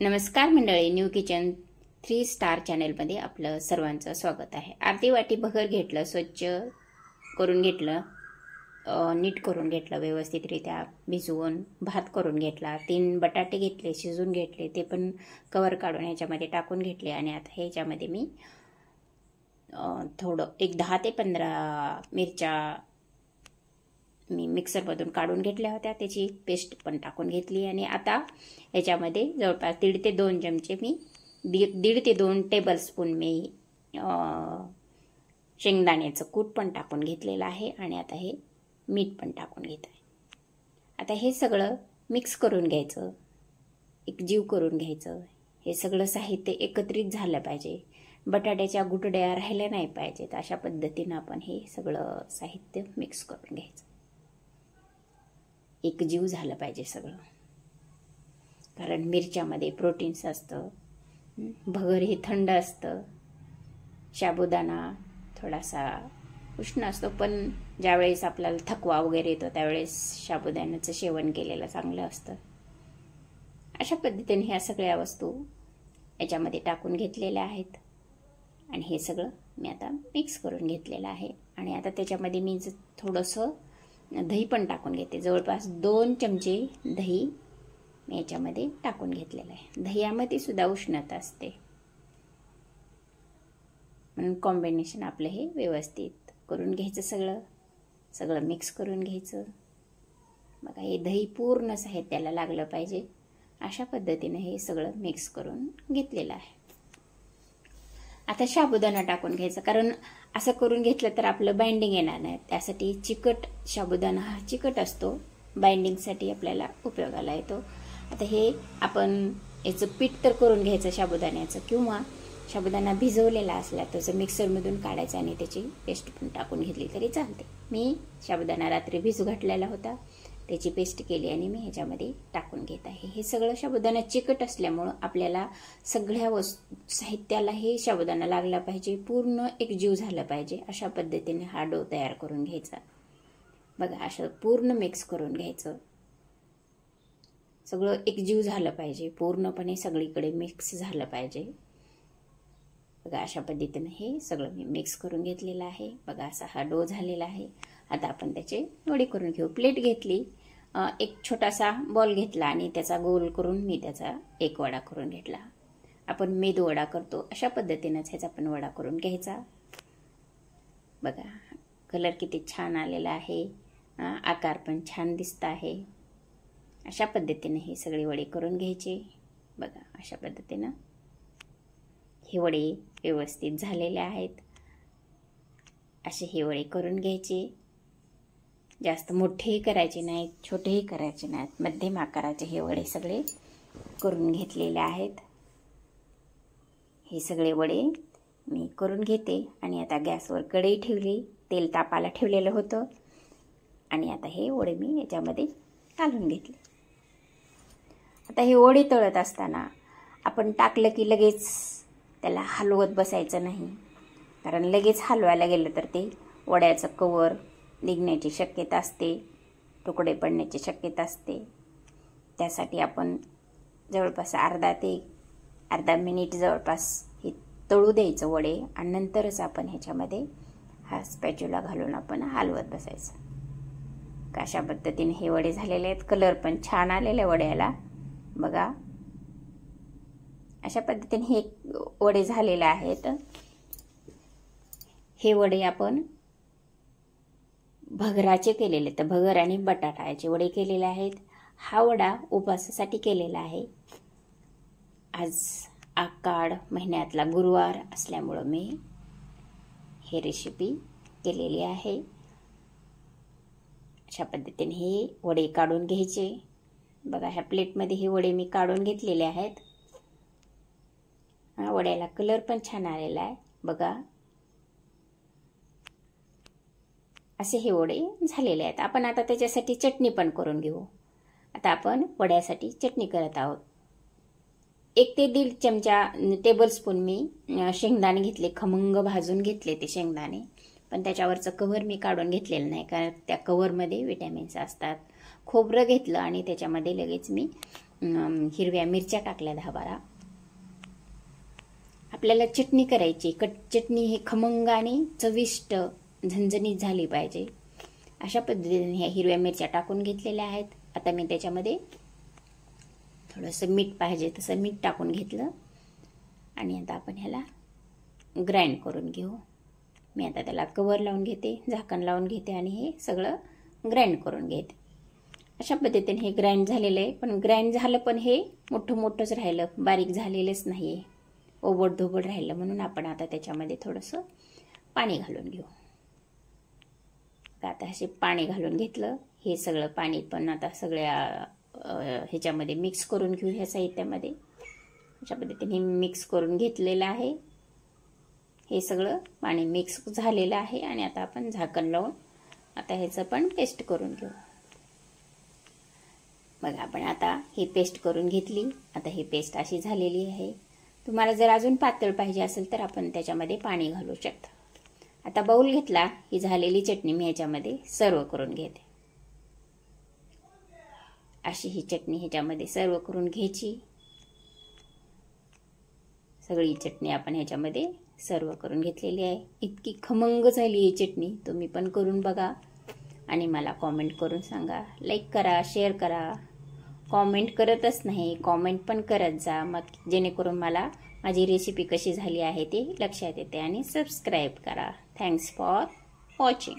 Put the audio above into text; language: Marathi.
नमस्कार मंडळी, न्यू किचन 3 स्टार चॅनलमध्ये आपलं सर्वांचं स्वागत आहे। अर्धी वाटी भगर घेतलं, स्वच्छ करून घेतलं, नीट करून घेतलं, व्यवस्थितरित्या भिजवून भात करून घेतला। 3 बटाटे घेतले, शिजून घेतले, ते पण कवर काढून ह्याच्यामध्ये टाकून घेतले। आणि आता ह्याच्यामध्ये मी थोडं एक 10 ते 15 मिरच्या मी मिक्सरमधून काढून घेतल्या होत्या, त्याची पेस्ट पण टाकून घेतली। आणि आता याच्यामध्ये जवळपास 1.5 ते 2 चमचे मी 1.5 ते 2 टेबलस्पून मी शेंगदाण्याचं कूट पण टाकून घेतलेलं आहे। आणि आता हे मीठ पण टाकून घेत आहे। आता हे सगळं मिक्स करून घ्यायचं, एकजीव करून घ्यायचं। हे सगळं साहित्य एकत्रित झालं पाहिजे, बटाट्याच्या गुठड्या राहिल्या नाही पाहिजेत। अशा पद्धतीनं आपण हे सगळं साहित्य मिक्स करून घ्यायचं, एकजीव झालं पाहिजे सगळं। कारण मिरच्यामध्ये प्रोटीन्स असतं, भगर हे थंड असतं, साबुदाणा थोडासा उष्ण असतो, पण ज्यावेळेस आपल्याला थकवा वगैरे येतो त्यावेळेस साबुदाण्याचं सेवन केलेलं चांगलं असतं। अशा पद्धतीने ह्या सगळ्या वस्तू याच्यामध्ये टाकून घेतलेल्या आहेत। आणि हे सगळं मी आता मिक्स करून घेतलेलं आहे। आणि आता त्याच्यामध्ये मी थोडंसं दही पण टाकून घेते, जवळपास 2 चमचे दही मी याच्यामध्ये टाकून घेतलेलं आहे। दह्यामध्ये सुद्धा उष्णता असते, म्हणून कॉम्बिनेशन आपलं हे व्यवस्थित करून घ्यायचं, सगळं मिक्स करून घ्यायचं। बघा, हे दही पूर्ण साहित्याला लागलं पाहिजे, अशा पद्धतीने हे सगळं मिक्स करून घेतलेलं आहे। आता साबुदाणा टाकून घ्यायचा, कारण असं करून घेतलं तर आपलं बाइंडिंग येणार नाही, त्यासाठी चिकट साबुदाणा हा चिकट असतो, बाइंडिंगसाठी आपल्याला उपयोगाला येतो। आता हे आपण याचं पीठ तर करून घ्यायचं साबुदाण्याचं, किंवा साबुदाणा भिजवलेला असला त्याचं मिक्सरमधून काढायचं आणि त्याची पेस्ट पण टाकून घेतली तरी चालते। मी साबुदाणा रात्री भिजू घातलेला होता, त्याची पेस्ट केली आणि मी ह्याच्यामध्ये टाकून घेत आहे। हे सगळं साबुदाणा चिकट असल्यामुळं आपल्याला सगळ्या साहित्याला हे साबुदाणा लागला पाहिजे, पूर्ण एकजीव झालं पाहिजे। अशा पद्धतीने हा डो तयार करून घ्यायचा। बघा, असं पूर्ण मिक्स करून घ्यायचं, सगळं एकजीव झालं पाहिजे, पूर्णपणे सगळीकडे मिक्स झालं पाहिजे। बघा, अशा पद्धतीने हे सगळं मी मिक्स करून घेतलेलं आहे। बघा, असा हा डो झालेला आहे। आता आपण त्याचे वडे करून घेऊ। प्लेट घेतली, एक छोटासा बॉल घेतला आणि त्याचा गोल करून मी त्याचा एक वडा करून घेतला। आपण मेदू वडा करतो अशा पद्धतीनेच ह्याचा पण वडा करून घ्यायचा। बघा, कलर किती छान आलेला आहे, आकार पण छान दिसत आहे। अशा पद्धतीने हे सगळे वडे करून घ्यायचे। बघा, अशा पद्धतीनं हे वडे व्यवस्थित झालेले आहेत, असे हे वडे करून घ्यायचे। जास्त मोठेही करायचे नाहीत, छोटेही करायचे नाहीत, मध्यम आकाराचे हे वडे सगळे करून घेतलेले आहेत। हे सगळे वडे मी करून घेते। आणि आता गॅसवर कढई ठेवली, तेल तापायला ठेवलेलं होतं, आणि आता हे वडे मी याच्यामध्ये घालून घेतले। आता हे वडे तळत असताना आपण टाकलं की लगेच त्याला हलवत बसायचं नाही, कारण लगेच हलवायला गेलं तर ते वड्याचं कवर निघण्याची शक्यता असते, तुकडे पडण्याची शक्यता असते। त्यासाठी आपण जवळपास अर्धा मिनिट जवळपास हे तळू द्यायचं वडे, आणि नंतरच आपण ह्याच्यामध्ये हा स्पॅच्युला घालून आपण हलवत बसायचं। अशा पद्धतीने हे वडे झालेले आहेत, कलर पण छान आलेला वड्याला। बघा, अशा पद्धतीने हे वडे झालेले आहेत। हे वडे आपण भगराचे केलेले, तर भगर आणि बटाट्याचे वडे केलेले आहेत। हा वडा उपवासासाठी केलेला आहे। आज आषाढ महिन्यातला गुरुवार असल्यामुळं मी हे रेसिपी केलेली आहे। अशा पद्धतीने हे वडे काढून घ्यायचे। बघा, ह्या प्लेटमध्ये हे वडे मी काढून घेतलेले आहेत। वड्याला कलर पण छान आलेला आहे। बघा, असे हे वडे झालेले आहेत। आपण आता त्याच्यासाठी चटणी पण करून घेऊ। आता आपण वड्यासाठी चटणी करत आहोत। 1 ते 1.5 चमचा टेबलस्पून मी शेंगदाणे घेतले, खमंग भाजून घेतले ते शेंगदाणे, पण त्याच्यावरचं कव्हर मी काढून घेतलेलं नाही, कारण त्या कव्हरमध्ये विटॅमिन्स असतात। खोबरं घेतलं आणि त्याच्यामध्ये लगेच मी हिरव्या मिरच्या टाकल्या 10-12. आपल्याला चटणी करायची. चटणी हे खमंग आणि चविष्ट झणझणीत झाली पाहिजे. अशा पद्धतीने ह्या हिरव्या मिरच्या टाकून घेतलेल्या आहेत. आता मी त्याच्यामध्ये थोडंसं मीठ पाहिजे तसं मीठ टाकून घेतलं आणि आता आपण ह्याला ग्राइंड करून घेऊ. मी आता त्याला कवर लावून घेते, झाकण लावून घेते आणि हे सगळं ग्राइंड करून घेते. अशा पद्धतीने हे ग्राइंड झालेलं आहे. पण ग्राइंड झालं पण हे मोठंच राहिलं, बारीक झालेलंच नाही आहे, ओबडधोबड राहिलं. म्हणून आपण आता त्याच्यामध्ये थोडंसं पाणी घालून घेऊ. आता असे पाणी घालून घेतलं. हे सगळं पाणी पण आता सगळ्या ह्याच्यामध्ये मिक्स करून घेऊ. ह्या साहित्यामध्ये अशा पद्धतीने मिक्स करून घेतलेलं आहे. हे सगळं पाणी मिक्स झालेलं आहे आणि आता आपण झाकण लावून आता ह्याचं पण पेस्ट करून घेऊ. बघा आपण आता ही पेस्ट करून घेतली. आता ही पेस्ट अशी झालेली आहे. तुम्हाला जर अजून पातळ पाहिजे असेल तर आपण त्याच्यामध्ये पाणी घालू शकता. आता बाउल घेतला. ही झालेली चटणी मी ह्याच्यामध्ये सर्व करून घेते. अशी ही चटणी ह्याच्यामध्ये सर्व करून घ्यायची. सगळी चटणी आपण ह्याच्यामध्ये सर्व करून घेतलेली आहे. इतकी खमंग झाली ही चटणी. तुम्ही पण करून बघा आणि मला कॉमेंट करून सांगा. लाईक करा, शेअर करा. कॉमेंट करतच नाही, कॉमेंट पण करत जा, मग जेणेकरून मला माझी रेसिपी कशी झाली आहे ते लक्षात येते. आणि सबस्क्राईब करा. Thanks for watching.